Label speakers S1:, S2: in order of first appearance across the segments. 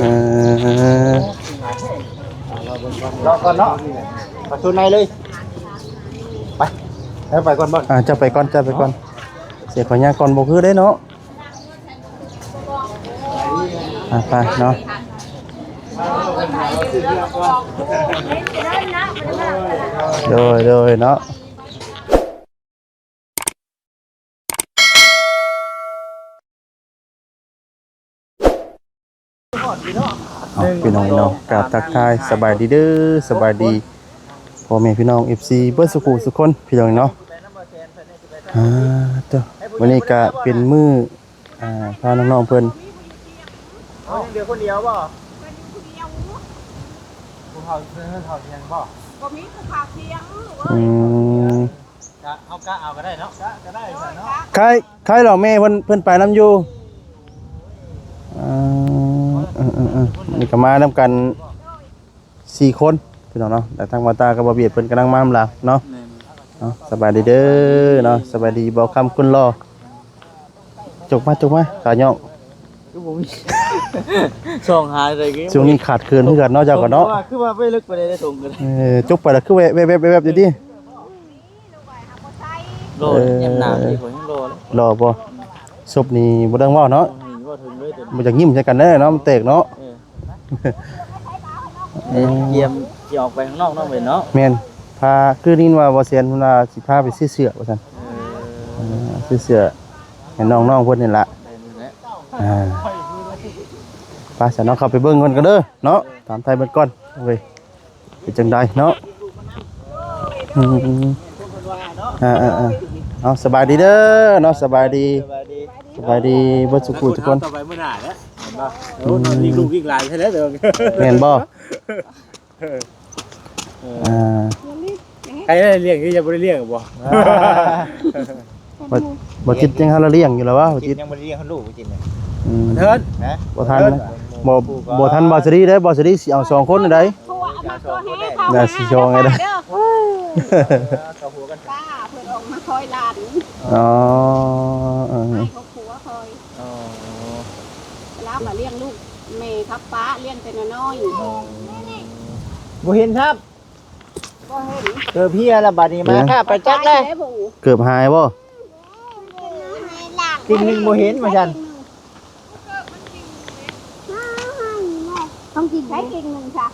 S1: เออ
S2: รอก่อนเนาะประตูในเลยไปแล้วไปก่อนบ่
S1: จะไปก่อนจะไปก่อนเสียขอยาก่อนบ่คือได้เนาะไปเนาะโดยเนาะพี่น้องเนาะกราบทักทายสบายดีเด้อสบายดีพ่อแม่พี่น้อง FC เบิดสุขุสุคนพี่น้องเนาะเจ้าวันนี้ก็เป็นมื้อพาน้องๆเพิ่น
S2: เดียวคนเดียวบ่ผู้เฒ่าเที่ยงบ่
S3: ก็มีผู้พาเที่ยง
S2: เอากะเอาก็ได้เนาะก็ได้เนาะ
S1: ใครเหรอแม่เพิ่นไปน้ำอยู่นี่ก็มานำกัน4คนพี่น้องเนาะแต่ทางวาตากับบ่เบียดเพิ่นกำลังมานำล่ะเนาะสบายดีเด้อเนาะสบายดีบ่คำคุณรอจกมาขาย่อง
S2: คือบ่มีส่งหาอะไรกี้
S1: ช่วงนี้ขาดเคินคือกันเนาะเจ้าก็เนาะ
S2: คือว่าไปลึกไปได้ส่งกัน
S1: จกไปแล้วคือแวบอยู่ดิ
S2: โลยำหนาที่ผมยังโลเลย
S1: รอบ่ศพนี่บ่ดังเว้าเนาะบ่อยากยิ้มใส่กันแน่เนาะมันแตกเนาะ
S2: เกียมออกไปข้างนอกเนาะเว้ยเนาะ
S1: แม่นพาคือนี่ว่าบ่เซียนเพิ่นว่าสิพาไปซื้อเสื้อว่าซั่นซื้อเสื้อให้น้องๆเพิ่นนี่ล่ะไปซะเนาะเข้าไปเบิ่งก่อนเด้อเนาะถามไทยเบิ่งก่อนเว้ยเป็นจังไดเนาะเอาสบายดีเด้อเนาะสบายดีเบ่สุขุทุกคน
S2: ต่อไปมื้อหน้าแล้วเห็นบ่โอ้นอนลูกหลานใช่แล้วเด้อ
S1: แม่นบ่
S2: ใครได้เลี้ยงที่จะบ่ได้เลี้ยงบ่
S1: บ่จิตยังหาละเลี้ยงอยู่แล้ววะบ่จิต
S2: ยังบ่ได้เลี้ยงลูกจิตน่ะ
S1: เถิดบ่ทันบ่ทันบ่สิได้บ่สิได้สิเอา2คนได้น่าสิโชว์ไงได้
S3: ป้าเพิ่นออกมาคอยหลานให้เขาผัวคอยแล้วมาเลี้ยงลูกแม่ทับป้าเลี้ยงแต่น้อย
S2: บ่เห็นครับ
S3: บ่เห็น
S2: เจอพี่ละบัดนี้มาค่ะไปจักเลย
S1: เกือบหายบ่
S2: จริงนึงบ่เห็นว่าซั่น
S3: ต้องกินได้กินนึงค่ะ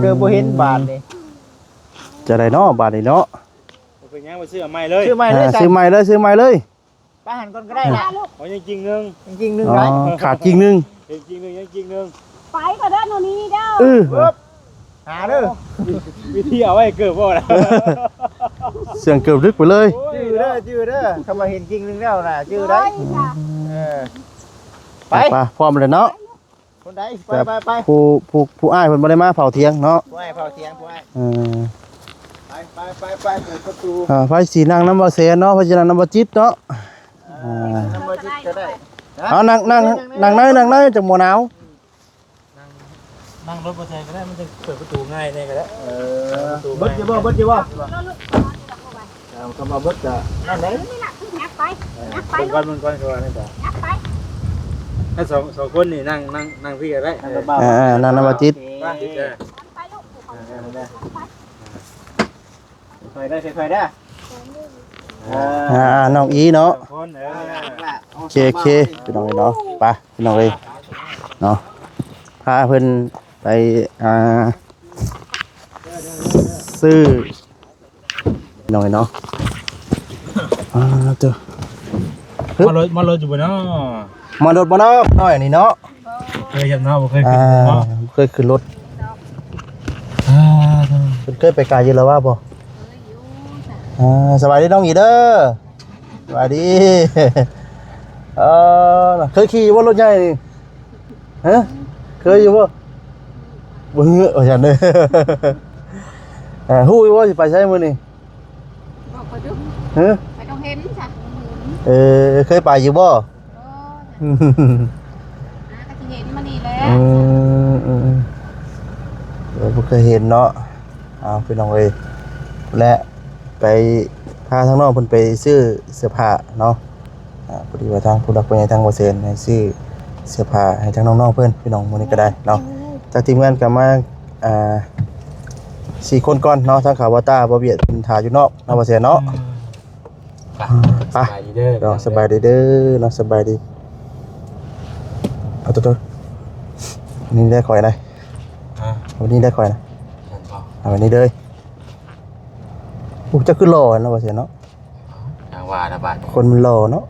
S2: เกือบบ่เห็นบาทนี่
S1: จะได้เนาะบาทนี่เนาะ
S2: เป็นยังบ่ซื้อใหม่เลย
S1: ซื้อใหม่เลย
S2: ป้าหันก่อนก็ได้ล่ะอ๋อยังจริงนึง
S1: ขาดจริงนึง
S2: ยังจริงนึง
S3: ไปก็เด้อโนนี้เด้อ
S2: หาเด้อวิธีเอาไว้เกิดบ่ล่ะ
S1: เสียงเกือบลึกไปเลย
S2: จื้อเด้อคำว่าเห็นจริงนึงแล้วน่ะจื้อได้ไป
S1: พร้อมเลยเนาะ
S2: คนใดไป
S1: ผู้อ้ายเพิ่นบ่ได้มาเผาเถียงเนาะ
S2: ผู้อ้ายเผาเถียงผู้อ้ายไปเปิดประตู
S1: ไฟสีนั่งน้ำบ่แสนเนาะเพราะฉะนั้นน้ำบ่จิตเนาะ
S2: น้ำบ่จิตก็ได้
S1: เอานั่งจังบ่หนาว
S2: นั่งรถบ่แซงก็ได้มันจะเปิดประตูง่ายแน่ก็ได้เบิดจะบ่เข้ามาเบิดจะนั่นไหน
S3: งับไป
S2: มันก่อนนี่จ้ะ
S3: งับไป
S2: ถ้าสองคนนี่นั่งพี่ก็ได้
S1: นั่งน้ำบ่จิต
S2: ค่อยได้
S1: น้องอีเนาะเคพี่น้องเนาะไปพี่น้องเลยเนาะพาเพิ่นไปซื้อพี่น้องเนาะเจ้
S2: ามารถอยู่บ่เนาะ
S1: มารถบ่เนาะน้อยนี่เนาะ
S2: เคยเห็นเนาะบ่เคยขึ้นเนาะ
S1: เคยขึ้นรถเคยไปไกลอยู่แล้วว่าบ่สบายดีน้องอีเด้อสบายดีเคยขี่ว่ารถใหญ่ฮะเคยอยู่บ่บ่เหือฉันเด้อฮู้อยู่ว่าสิไปใช้มื้อนี้
S3: บอกไปดูไปต้องเห็นจ้ะ
S1: เคยไปอยู่บ่
S3: ก็สิเห็นมานี่แล้ว
S1: บ่เคยเห็นเนาะพี่น้องเอ้ยและไปพาทางน้องเพิ่นไปซื้อเสื้อผ้าเนาะพอดีว่าทางผู้รักผู้ใหญ่ทางบ่เซนให้ซื้อ เสื้อผ้าให้ทั้งน้องๆเพิ่นพี่น้องมื้อนี้ก็ได้เนาะจากทีมงานก็มา4คนก่อนเนาะทั้งขาวตาบ่เบียดเป็นถ่าอยู่นอกเนาะบ่เสียเนาะไปเนาะสบายดีเด้อเนาะสบายดีเอาตัวนี่ได้ข่อยได้วันนี้ได้ข่อยนะเอาวันนี้เลยจะขึ้นหล่อเนาะบ่เสียเนาะ
S2: ว่าละบาท
S1: คนมันหล่อเนาะ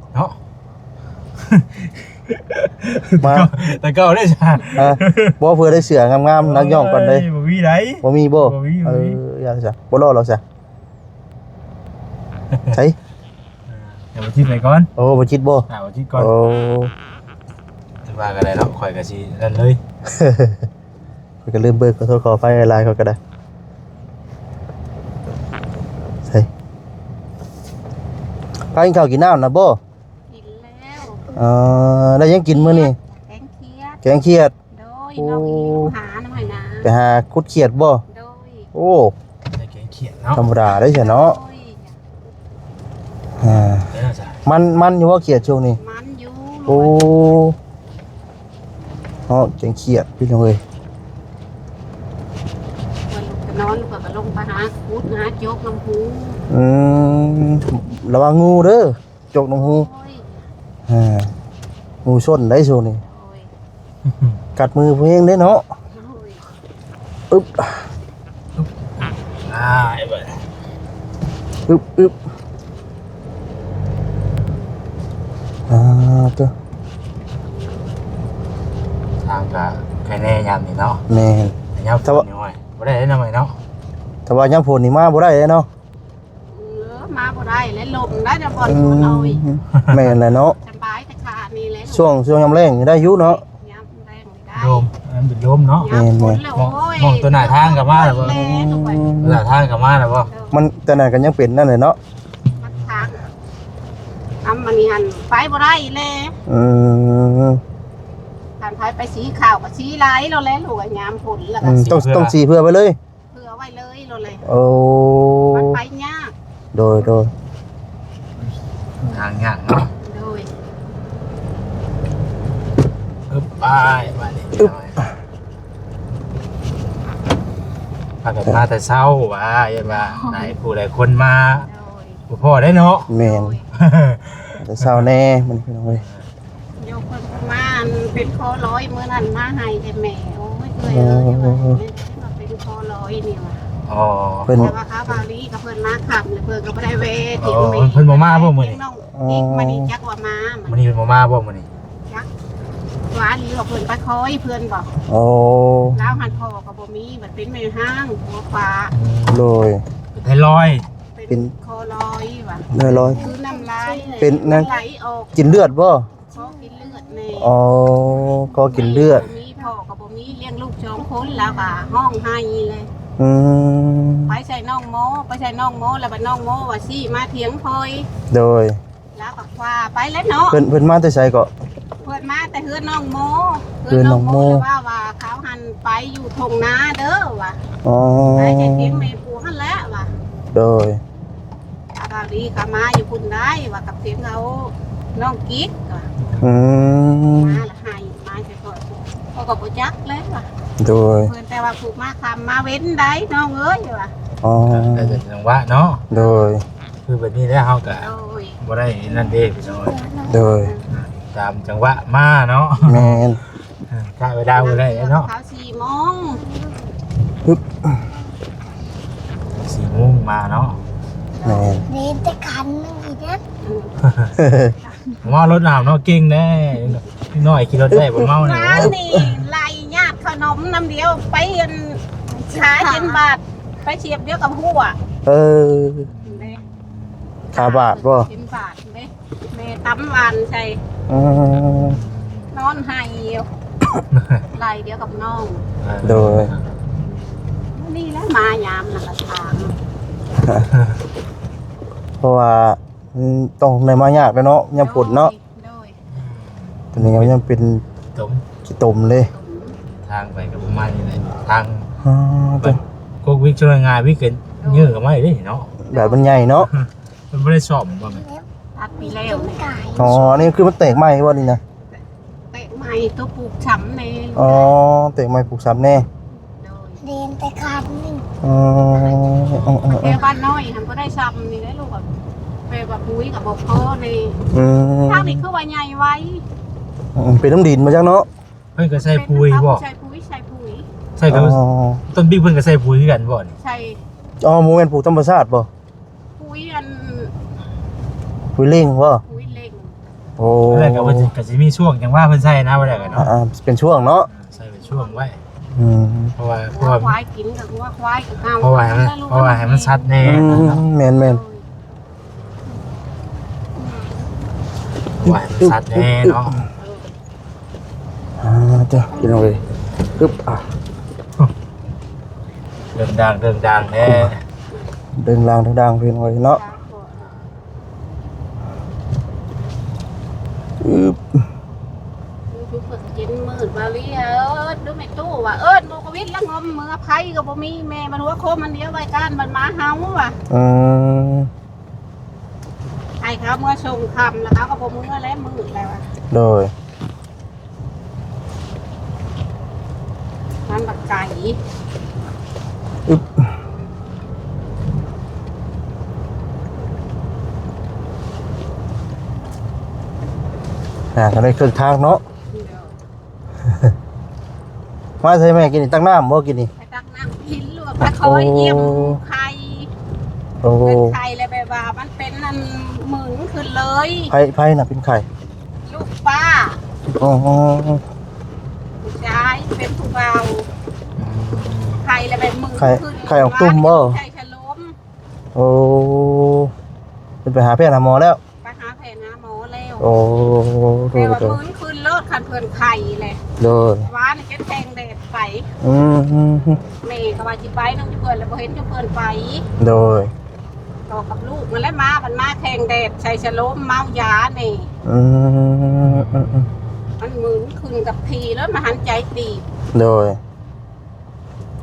S1: มา
S2: แต่ก็ได้จ้ะ
S1: บ่เพื่อได้เสืองามๆนักย่องก่อนเลย
S2: บ่มีได้
S1: บ่มีบ่อย่าซะบ่รอเราซะใช่
S2: เดี๋ยวบ่คิดไปก่อน
S1: โอ้บ่คิดบ่
S2: บ่คิดก่อน
S1: โอ้
S2: ว่าก็ได้เนาะข่อยก็สินั่นเลย
S1: ข่อยก็ลืมเบิกขอโทษขออภัยหลายๆเขาก็ได้ใช่พากินข้าวกินน้ำนะบ่
S3: กินแล้ว
S1: แล้วยังกินมื้อนี้แกงเขียด
S3: โดยน้องหาน้ำให้นะ
S1: ไปหาคุดเขียดบ่
S3: โดย
S1: โอ้
S2: ได้แกงเขียดเนาะ
S1: ธรรมดาได้ใช่เนาะมันอยู่ว่าเขียดช่วงนี้
S3: มันอยู่
S1: โอ้เนาะแกงเขียดพี่น้องเอ้ย
S3: นอนก็ลงไปหาคุดหาโจกน้ำหู
S1: ระวังงูเด้อโจกน้ำหูงูชนได้ช่วงนี้กัดมือเพียงได้เนาะอึ๊บ
S2: ไอ้เบิด
S1: อึ๊บตัว
S2: ทางก็ใครแน่ยามนี่เนาะ
S1: แม่
S2: ยามฝนนี่ห้อยบ่ได้นำไว้เนาะ
S1: แต่ว่ายามฝนนี่มาบ่ได้เนาะ
S3: มาบ่ได้และลมได้แต่บ่อนฝนเอาอีก
S1: แม่นแหละเนาะ
S3: สบายแต่ขานี่แหละ
S1: ช่วงยามแรงได้อยู่เนาะ
S3: ยามแรงได้
S2: ลมอันเป็นลมเนาะ
S1: แม่น
S2: มองตัวหน้าทางก็มาแล้วบ่หน้าทางก็มาแล้วบ่
S1: มันแต่นั้นก็ยังเป็นนั่นแหละเนาะ
S3: มันทางมันนี่หันไปบ่ได้เลยหันไปสีขาวกับสีลายเราแล้วลูกยามฝนแล้วก็
S1: ต้องสีเพื่อไปเลย
S3: เพื่อไว้เลยเราเลย
S1: โอ้
S3: มันไปยาก
S1: โดย
S2: ทางยากเนาะ
S3: โดย
S2: ไปพากันมาแต่เช้าว่าอย่าว่าไหนผู้ใดคนมาพ่อได้เนาะ
S1: แม่นแต่เช้าแน่มันพี่น้องเอ้ย
S3: ยกมาเป็นคอร้อยมื้อนั้นมาให้แต่แม่โอ้ยเคยเป็นคอร้อยนี่ว่ะแต่ว่าค้าบาลีกับเพิ่นมาขับเพิ่นก็บ่ได้เวที
S2: เพิ่นบ่มาบ่มื้อนี้
S3: อีกมื้อนี้จักว่ามา
S2: มื้อนี้เพิ่นบ่มาบ่มื้อนี้
S3: จักว่าลีกับเพิ่นไปคอยเพิ่นบอก
S1: โอ้
S3: แล้วหันคอก็บ่มีมันเป็นแม่ห้างหัวฟ้า
S1: โดย
S2: เป็นไทรอย
S3: เป็นคอร้อยว่ะ
S1: ร้อย
S3: คือน้ำลาย
S1: เป็นนั่น
S3: ไหลออก
S1: กินเลือดบ่
S3: กินเลือดแน่
S1: ก็กินเลือด
S3: มีพ่อกับบ่มีเลี้ยงลูก2คนแล้วก็ห้องให้เลยไปใส่น้องโมแล้วบัดน้องโมว่าสิมาเถียงพลอย
S1: โดย
S3: แล้วก็ว่าไปแล้วเนาะ
S1: เพิ่นมาแต่ไสก็
S3: เพิ่นมาแต่เฮือนน้องโมว่าเขาหันไปอยู่ทงนาเด้อว่ะไปจะเถียงแม่ปู่หั่นแหละว่ะ
S1: โดย
S3: บาลีก็มาอยู่พุ่นได้ว่ากับเถียงเขาน้องกิ๊กว่ะมาละให้มาใส่ก่อนเขาก็บ่จักเลยว่ะ
S1: โดย
S3: เพิ่นแต่ว่าผูกมาคำมาเว้นได้น้องเอ้ยว่ะ
S2: แต่เป็นจังหวะเนาะ
S1: โดย
S2: คือแบบนี้แล้วเฮาก็บ่ได้นั่นเด้พี่น้อง
S1: โดย
S2: ตามจังหวะมาเนาะ
S1: แม่น
S2: ถ้าเวลาบ่ได้เนาะ
S3: 4 โมง
S1: ปึ๊บ
S2: 4 โมงมาเนาะ
S1: แม่น
S4: นี่จะคันนึงอีกนะ
S2: เมารถน้ำเนาะเก่งแน่น้อยขี่รถได้บ่เมาเนี่ย
S3: นี่ไล่ญาติขนมน้ำเดียวไปขายเป็นบาทไปเชียบเดียวกับหัว
S1: ขาบาทบ่
S3: เป็นบาทเด้ตำหวานใส่นอนหายไล่เดียวกับน้อง
S1: โดย
S3: นี่แล้วมายามนั่นละทาง
S1: เพราะว่าต้องในมายากเลยเนาะยำผลเนาะตอนนี้ยังเป็นขี้ตมเลย
S2: ทางไปกับประมาณนี้เลยทางก็วิ่งช่วยงานวิ่งเกินเยอะกับไม่ได้เนาะ
S1: แบบมันใหญ่เนาะ
S2: มันไม่ได้สอบบ่ไหม
S3: ตัดปีแล้ว
S1: นี่คือมันแตกไหมวะนี่นะ
S3: แตกไหม ให้ตัวปลูกช้ำใน
S1: อ๋อเตะไม้ปลูกซ้ำแน่
S4: เรียนแต่คันหนึ่ง
S1: อ๋อ
S3: แค่บ้านน้อยหันก็ได้ช้ำนี่ได้ลูกแบบไปแบบปุ้ยกับบอกพ่อใน
S1: อืม
S3: ทางนี้คือว่าใหญ่ไว้
S1: เป็นน้ำดินมาจังเนาะ
S2: เพิ่นก็ใส่ปุ๋ยบ่
S3: ใส่ปุ๋ยใส่ปุ๋ย
S2: ใส่กับต้นบิ๊กเพิ่นก็ใส่ปุ๋ยคือกันบ่นี่
S3: ใส่
S1: อ๋อหมูแม่นปลูกธรรมชาติบ่
S3: ปุ๋ยอัน
S1: ปุ๋ยเล่งบ่
S3: ปุ๋ยเล็ง
S1: โอ้
S2: แล้วก็เพิ่นก็สิมีช่วงจังว่าเพิ่นใส่นะว่าได้กันเนาะ
S1: เป็นช่วงเนาะ
S2: ใส่เป็นช่วงไว้
S1: อืม
S2: เพราะว่า
S3: หัวควายกินกับหัวควายกับข้าว
S2: เพราะว่าให้มันชัดแน่
S1: แม่น
S2: ว่าให้มันชัดแน่เนาะ
S1: จ้ะกินเอาเลยปึ๊บ
S2: เรื่องดังแน่
S1: เดินลางดังๆเพียงไว้เนาะปึ๊บ
S3: ทุกคนกินมืดมาเรียดูไม่ตู้ว่ะโมกวิทแล้วงมมือไผ่กับบ่มีแม่มันหัวโคมันเดียวไว้กันมันมาเฮาว่ะ ไอ้เขาเมื่อชงคำแล้วเขาก็บอกมือแล้วมือแล้ว
S1: โดย
S3: มันบักไก่
S1: อึ๊บก็ได้เครื่องทางเนาะมาใช่ไหมกินนี่ตั้งน้ำบ่กินนี่
S3: ไปตักน้ำพินหรือว่าไปคอยเยี่ยมไข่
S1: โอ้
S3: เป็นไข่เลยแบบว่ามันเป็นนั่นหมึงขึ้นเลย
S1: ไผ่น่ะเป็นไข่
S3: ลูกป้า
S1: อ๋อ
S3: ผู้ชายเป็นผู้เบาไข่เลยแบบหมึงขึ้นไข่ฉลม
S1: โอ้เป็นไปหาแพทย์หาหมอแล้ว
S3: ไปหาแผลหาหมอแล้ว
S1: โอ้โด
S3: แต่
S1: ย
S3: ว่า
S1: โด
S3: ห
S1: ย
S3: มึงขึ้นเลิศคันเพื่อนไข่เลย
S1: โดย
S3: ว้านแค่แทงแดดไป
S1: อืม
S3: แม่ก็ว่าจิไปน้องจะเพื่อนแล้วพอเห็นจะเพื่อนไป
S1: โดย
S3: ต่อกับลูกมันแล้วมันมาแทงแดดใส่ฉลมเมายาเนี่ย
S1: อืม
S3: มันหมุนขึ้นกับทีแล้วมาหันใจตีบ
S1: โดย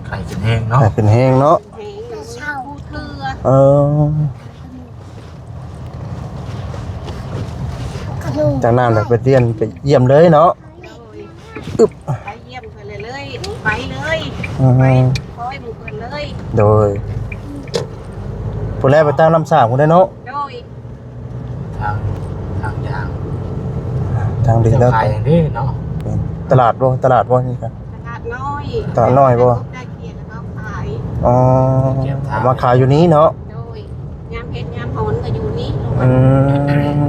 S2: ไข่จนแห้งเนาะ
S1: เป็นแห้งเนาะ
S3: แหงเช่าผู้เทือ
S1: เออ
S4: ขนม
S1: จากนั้นไปเรียนไปเยี่ยมเลยเนาะอึ๊บ
S3: ไปเยี่ยมเพื่อนเลยไปเลย
S1: อื
S3: ไป
S1: ม
S3: คอยมึงเพื่อนเลย
S1: โดยผู้แรกไปตั้งน้ำสางผู้ได้เนาะ
S3: โดย
S2: ทางอย่าง
S1: ทางดี
S2: จะ
S1: แล้ว
S2: ขายอย่างนี้เนาะ
S1: ตลาดบ่นี่ครับ
S3: ตลาดน้อย
S1: ตลาดน้อยบ่
S3: ได้เกียรติแล้วขาย
S1: อ๋อมาขายอยู่นี้เนาะ
S3: โดยยามเพชรยามหอนก็อยู่นี่ลงมา
S1: อื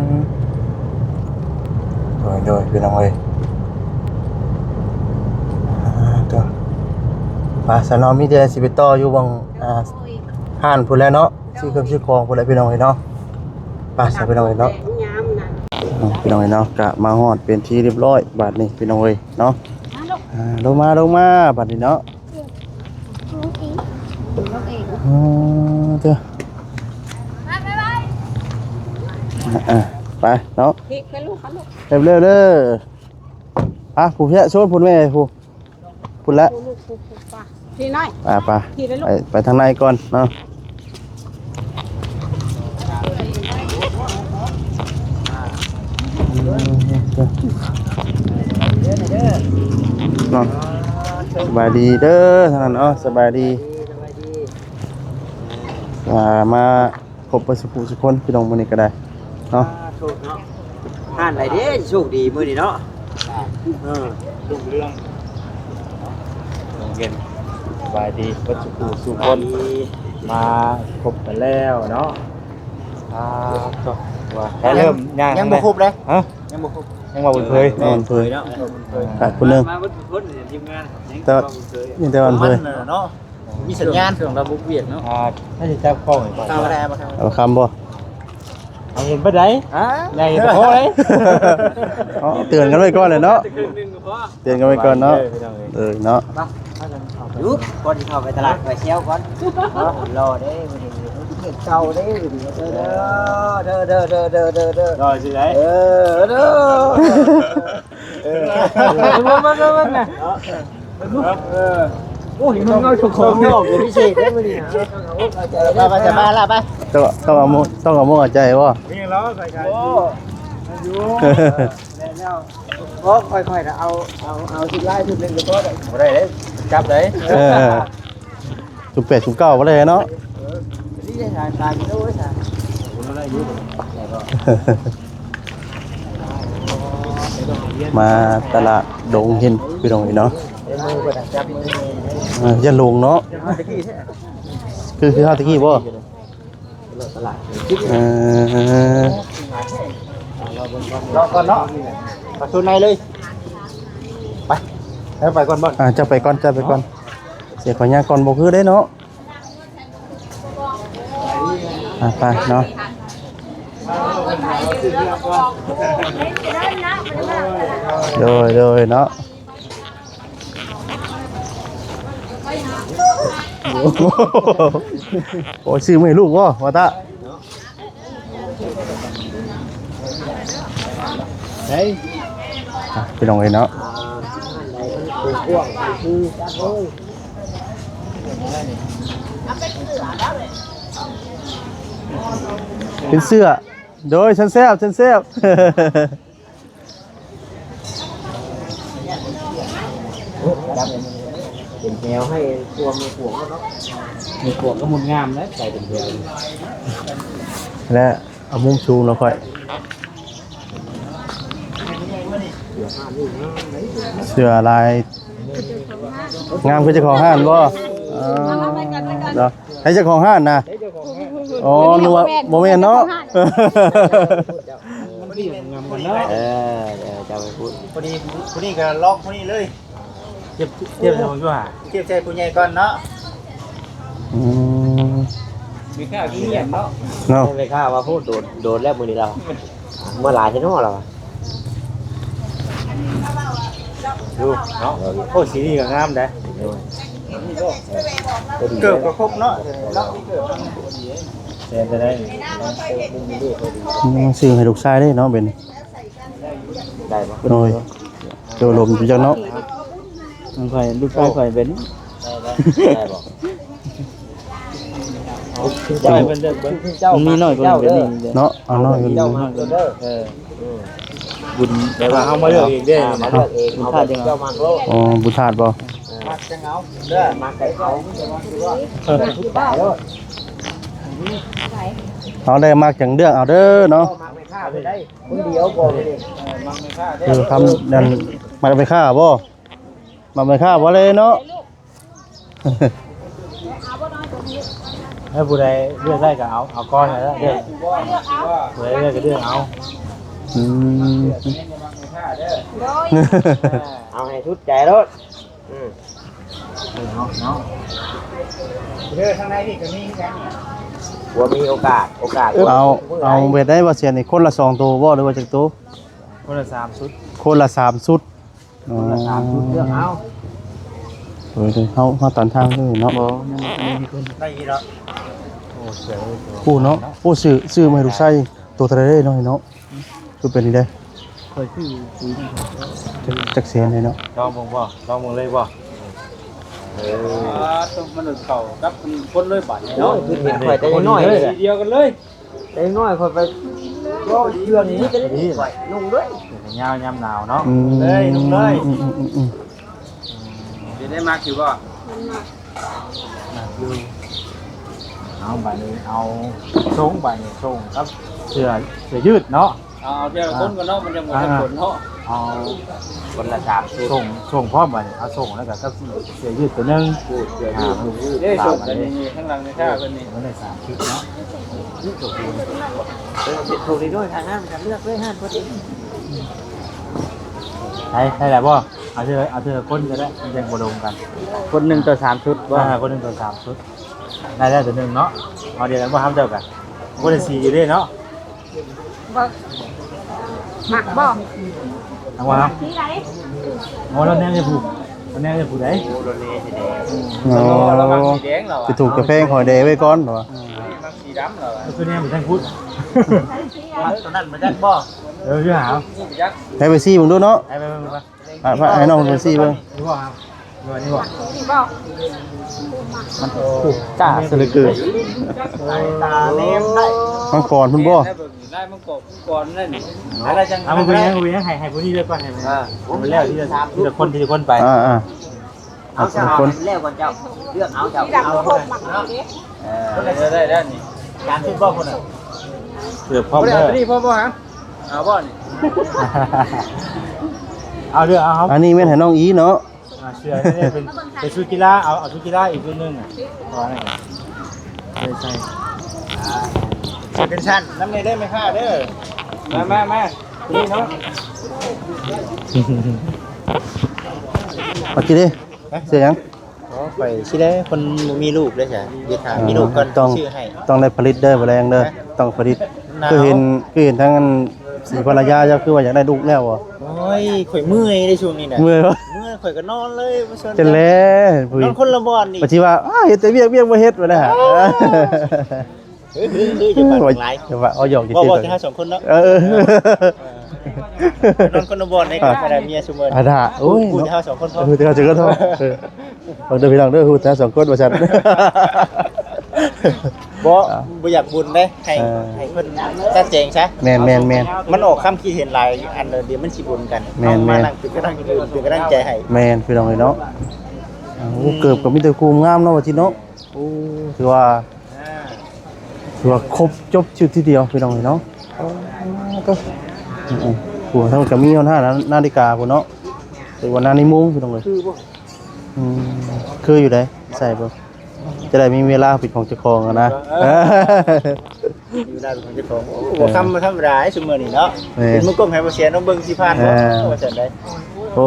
S1: มโดยเป็นยังไงตัวปลาสนอมีเดียสิไปต่ออยู่วังห้านพูดแล้วเนาะชื่อเครื่องชื่อคลองพูดแล้วพี่น้องเนาะปลาสพี่น้องเนาะ
S3: ยามนั้น
S1: พี่น้องเนาะกะมาฮอดเป็นที่เรียบร้อยบาทนี้พี่น้องเนาะ ลงมาบาทนี้เนาะ
S3: ลูกเองลูกเอง
S1: เจ้าไปเนาะ
S3: พริกไปลูกเขาลูก
S1: เร็วเด้อผู้เพี้ยโซนพูดแม่ผู้พูดแล้ว
S3: ลูกป่ะพี่น้อย
S1: ไป
S3: พี่ไปลูก
S1: ไปทางในก่อนเนาะสบายดีเด้อท่านเนาะสบายดีมาพบประสบสุขคนพี่น้องมื้อนี้ก็ได้เนาะ
S5: ห่านไหนเด้โชคดีมื้อนี้เนาะ
S2: ล
S5: รุ่
S2: งเรื่องลงเย็นสบายดีวัชกูสุคนมาพบกันแล้วเนาะก็ว่าเริ่มยังบ่ครบเลยฮะยังบ่ครบยังบ่บุญเคย
S1: บุญเคย
S5: เนาะ
S1: ขาดคนหนึง
S5: มาบุญคนทีมงาน
S1: แต่นี่แต่วันเคย
S5: เนาะมีสัญญาณเครื่องระบบเวียดเนาะ
S2: ถ้าจะจับข้องก่อน
S5: ตามมาได้บ่ครับ
S1: เอาคำบ่
S2: เอาเงินไปไหน
S5: ฮะ
S2: ใหญ่ตะโพเลย
S1: เตือนกันไว้ก่อนเลยเนาะ
S5: ครึ่งนึงก็พอ
S1: เตือนกันไว้ก่อนเนาะเนาะ
S5: ยุบก่อนที่เข้าไปตลาดไปเชี่ยวก่อนรอเด้มื้อนี้เฮ็ดเก่าเด้เด้อ
S2: รอสิได้
S5: เด้อมันน่ะโอ้ยมึงเอาฉุกของออกเป็นพิเศษได้มื้อนี้นะไปจะมาละไป
S1: ต้องเอาโม่เอาใจบ่
S2: วิ่งล้อใส่กัน
S5: โอ้
S2: อยู่
S5: แล้วก็ค่อยๆเอาชุดไล่ชุดหนึ่งก็ได้
S2: บ่ได้เด้จับได้
S1: จุด8จุด9บ่ได้เนาะ
S5: นี่ได้ตายอยู่ด้วยใช่
S1: มาตลาดดงเห็นพี่น้องเนาะ
S5: มือก็จับมือ
S1: อย่าลงเนาะ
S5: ตะกี้ใช่
S1: คือเฮาตะกี้บ่
S5: ตลาด
S2: รอก่อนเนาะประตูในเลยไปแล้วไปก่อนบ่
S1: จะไปก่อนเสียขอยาก่อนบ่คือได้เนาะไปเนาะโดยเนาะโอ้ยซื้อไม่ลูกว่าตา
S2: เฮ้ย
S1: พี่น้องเนาะ
S5: เป็นพ่วงคือจับเลย
S1: เป็นเสื้อโดยฉันแซบ
S5: เป็นแนวให้ตัวมีห่วงเนาะ
S2: มีขวดก็มุนงามนะใส่เป็นเดียว
S1: และเอามุ้งชูแล้วค่อยเสื้อลายงามคือเจ้าของห้านบ่เนาะให้เจ้าของห้านนะอ๋อนึกว่าโมเมนเนาะ
S2: มันดีงามกันเนาะ
S5: จะไปพูด
S2: พอดีก็ล็อกพอดีเลยเทียบลงอยู่ห่าเทียบใจผู้ใหญ่ก่อนเนาะมีข้าวที่เหียนเนาะ
S1: เนาะ
S5: ไม่ค่าว่าพูดโดนแล้วมือนี้เราเมื่อหลายใช่ไหมเรา
S2: ดูเนาะโอ้สีนี่ก็งามได้เกิดก็ครบเนาะเสร็จจะได้
S1: ซื้อให้ลูกชายได้เนาะเป็น
S5: ได้ปะ
S1: โดยโดยลมจังเนาะ
S2: มันค่อยลูกชายค่อยเป็น
S5: ได้ปะ
S2: เจ้าเป็นเด็กเจ้ามีน้อยกว่าเป็นนี่
S1: เนาะเอาน้อยกัน
S5: เจ้ามาเด้อ
S2: บุญแต่ว่าเฮามาเลือกเองเด้
S5: มาเลือกเองเอาเจ้ามาโล
S1: อ๋อบุญธาตุบ่
S5: มาจะเงาเด้อมาไก่เขาทุกป่าเด้อ
S1: เอาได้มากจังเรื่องเอาเด้อเนาะ
S5: มาไม่ฆ่าไปได้คนเดียวก่อนเลยมาไม่ฆ่าได้
S1: คือทำนั่นมาไปฆ่าบ่มาไปฆ่าบ่เลยเนาะ
S2: ถ้าผู้ใดเลือกได้ก็เอาก้อนแล้วเลือกผู้ใดเลือกก็เลือกเอา
S5: เอาให้ชุดใจรถ
S2: เนาะเลือกข้างในนี่ก็มีกัน
S5: ว่ามีโอกาส
S1: เอาเบ็ดได้บ่เสียนี่คนละ2ตัวบ่หรือว่าจักตัว
S2: คนละ3ชุด
S1: คนละ3ชุดอ๋อ
S5: คนละ3ชุดเลือกเอา
S1: เฮาตันทางเลยเนาะ
S2: ได้อีแล้วโอ้เสีย
S1: ผู้เนาะผู้ซื้อมาให้ลูกชายตัวเท่าใดเด้เนาะเนาะคือเป็นนี่ได้
S2: เคยซื้อซื้อ
S1: จักแสนเลยเนาะ
S2: ลองมึงเลยบ่ต้องมนุษย์เก่ากับคนเลยบาด
S5: เนาะคือเห็นข่อยแต่น้อยเลย
S2: เดียวกันเลย
S5: แต่น้อยข่อยไปก็เดือนนี้จะได้ข่อยนุ่งด้วย
S2: ยาวยามหนาวเนาะ
S1: เลยนุ่งเลย
S2: จะได้มากอยู่บ่เอาใบนี้เอาทรงใบนี้ทรงครับเสื้อยืดเนาะเอาเสื้อคนกันเนาะมันจะหมดผลเนาะเอาคนละ3ชุดส่งพร้อมใบนี้เอาส่งแล้วก็กับเสื้อยืดตัวนึงเสื้อยืดได้ส่งกันนี่ข้างหลังในท่าเพิ่นนี่มันได้3ชุดเนาะ
S5: ถูกดีด้วยทางห้างมันเลือกด้วยห้างพอดี
S2: ใช่แหละบ่เอาเธอคนก็ได้มันยังบ่ลงกันคน1ต่อ3ชุดว่าคน1ต่อ3ชุดได้ตัวนึงเนาะเอาเดียวกันบ่ทำเจ้ากันคนละ4อยู่ด้วยเนาะ
S3: หมักบ่
S2: เอาว่าครับโอ้แล้วแน่จะผูกแน่จะผูกได้
S5: โรเล่สีแดง
S2: เราบางสีแดงเหรอ
S1: ไปถูกกระเพงหอยแดงไว้ก่อนเหรอ
S2: บางสีดำเหรอคือแน่เหมือนท่านพุทธตอนนั้นมันยักษ์บ่ชื่อหา
S1: ให้ไปซี่มึงดูเนาะ
S2: ไป
S1: ให้น้องไปซี่เบิ่ง
S2: นี่บ่ครับนี่บ่
S3: นี่บ่
S2: มันจ้าสลึกเกิน
S5: ตาเนมได้
S1: มังกรเพิ่นบ่
S5: ได้มังกรนั่นอะไรจัง
S2: เอาไปยังให้ผู้นี้เลือกก่อนให้มันแล้วที่จะคนไป
S5: เอาเจ้าเร็วก่อนเจ้าเลือกเอาเจ้า
S3: ที่ดำ
S5: เอา
S3: ก็คนหมักนี่
S5: ได้นี่การขึ้นบ่คนน่ะ
S2: เกือบพร้อม
S5: บ่
S2: แล้
S5: ได้
S2: ว
S5: นี่พ่อฮะเอาบ่นี่
S2: เอาเด้อเอาครับ
S1: อันนี้แม่นให้น้องอีเนาะ
S2: เชื่อเนี่ยเป็นชุดกีฬาเอาชุดกีฬาอีกชุดนึงอ่ะใช่เป็นชั้นน้ำในได้ไหมค่ะเด้อมานี่เนาะ
S1: เอากินดิเสียยัง
S2: ไปชิได้คนมีลูกได้ใช่เดี๋ยวถามมีลูกก่อน
S1: ต้อง
S2: ชื่อให้
S1: ต้องได้ผลิตเด้อบ่แรงเด้อต้องผลิตคือเห็นทั้งสีภรรยาเจ้าคือว่าอยากได้ลูกแล้วบ่
S2: โอ้ยข่อยเมื่อยในช่วงนี้นะ
S1: เมื่อยบ่
S2: ข่อยก็นอนเลย
S1: จะแล้วผู้
S2: นอนคนละบ่อนนี่
S1: ปฏิว่าเฮ็ดแต่เวียกบ่เฮ็ดบ่ได้ฮะ
S2: จะปั่นหลาย
S1: จะว่าเอาหยอก
S2: บ่
S1: ซื่อ
S2: จะหา2คนเนาะ นอนคนละบ่อนในกับแม่เมียซุมื้อ
S1: อาดาโอ้ย
S2: กูจะหา2คนพอ
S1: เดี๋ยวจะก็ท้อฟังเด้อพี่น้องเด้อฮู้แต่2คนว่าซั่น
S2: บ่อยากบุญเด้ให้เพิ่นชัดแจงซะ
S1: แม่น
S2: มันออกคำคิดเห็นหลายอันเดี๋ยวมันสิบุญกันมานั่งเป็นกำลังใจให้
S1: แม่นพี่น้องเอ้ยเนาะโอ้เกือบก็มีแต่คู่งามเนาะว่าที่เนาะโอ้ถือว่าครบจบชุดทีเดียวพี่น้องเอ้ยเนาะก็ผู้ทั้งก็มี5นาฬิกาพุ่นเนาะหรือว่านาฬิมุ้งพี่น้องเอ้ยคืออยู่ได้ใส่บ่จะได้มีเวลาปิดของเจ้าของนะ
S2: อยู่ได้เป็นของเจ้าของโอ้คำธรรมดาซุมื้อนี้เนาะเป็นมือกล้องให้บ่เสียน้องเบิ่งสิผ่านบ่ว่าซั่นได้
S1: โอ้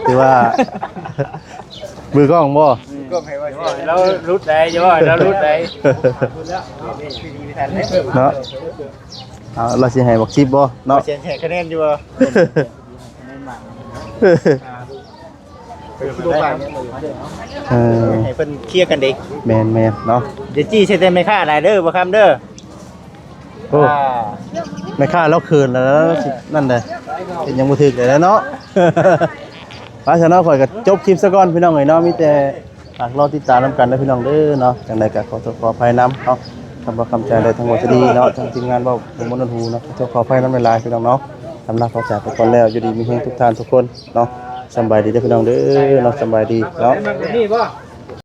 S1: ถือว่ามือกล้องบ่
S2: กล้องให้บ่เสียแล้วรุดได้อยู่แล้วรุดได้
S1: เนาะเราสิให้บอกชิปบ่เนาะ
S2: เสียงแห่คะแนนอยู่บ่ให้เพิ่นเคลียร์กันเด็ก
S1: แมนเนาะ
S2: เดี๋ยวจี้ใช้แต่ไม่ค่าหลายเด้อบ่คำเด้อ
S1: โอ้ไม่ค่าแล้วคืนแล้วสินั่นเลยเป็นยังบ่ถึกเลยเนาะว่าฉะนั้นข่อยก็จบคลิปซะก่อนพี่น้องเอ้ยเนาะมีแต่รอติดตามนํกันนะพี่น้องเด้อเนาะจังไดก็ขออภัยนํเนาะคำว่าคำใจได้ทั้งหมดจะดีเนาะทางทีมงานเว้าผมบ่นนหูเนาะขออภัยนำหลายๆพี่น้องเนาะสำหรับขอจากไปก่อนแล้วอยู่ดีมีแฮงทุกท่านทุกคนเนาะสำบายดีเด้อพี่น้องเด้อเนาะสำบายดีเนาะ
S5: นี่บ่